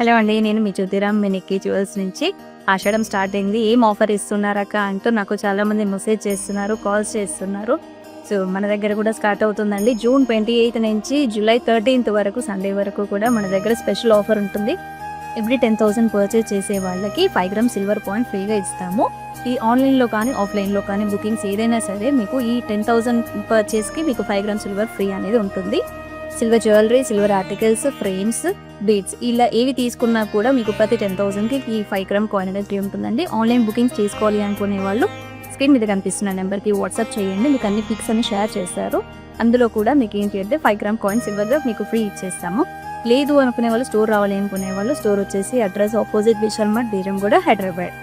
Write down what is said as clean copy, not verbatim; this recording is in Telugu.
హలో అండి, నేను మీ జ్యోతిరామ్ మినిక్కి జ్యువెల్స్ నుంచి. ఆషాఢం స్టార్ట్ అయింది, ఏం ఆఫర్ ఇస్తున్నారక్క అంటూ నాకు చాలామంది మెసేజ్ చేస్తున్నారు, కాల్స్ చేస్తున్నారు. సో మన దగ్గర కూడా స్టార్ట్ అవుతుందండి. జూన్ 28 నుంచి జూలై 13 వరకు, సండే వరకు కూడా మన దగ్గర స్పెషల్ ఆఫర్ ఉంటుంది. ఎవ్రీ 10,000 పర్చేజ్ చేసే వాళ్ళకి 5 గ్రామ్ సిల్వర్ కాయిన్ ఫ్రీగా ఇస్తాము. ఈ ఆన్లైన్లో కానీ ఆఫ్లైన్లో కానీ బుకింగ్స్ ఏదైనా సరే మీకు ఈ 10,000 పర్చేస్కి మీకు 5 గ్రామ్ సిల్వర్ ఫ్రీ అనేది ఉంటుంది. Silver jewellery, silver articles, frames, beads ఇలా ఏవి తీసుకున్నా కూడా మీకు ప్రతి 10,000కి ఈ 5 గ్రామ్ కాయిన్ అనేది ఫ్రీ ఉంటుందండి. ఆన్లైన్ బుకింగ్స్ చేసుకోవాలి అనుకునే వాళ్ళు స్క్రీన్ మీద కనిపిస్తున్న నెంబర్కి వాట్సాప్ చేయండి. మీకు అన్ని పిక్స్ అన్ని షేర్ చేస్తారు. అందులో కూడా మీకు ఏంటి అంటే 5 గ్రామ్ కాయిన్ సిల్వర్గా మీకు ఫ్రీ ఇచ్చేస్తాము. లేదు అనుకునే వాళ్ళు, స్టోర్ రావాలి అనుకునే వాళ్ళు, స్టోర్ వచ్చేసి address opposite Vishal mart, Beeramguda, Hyderabad.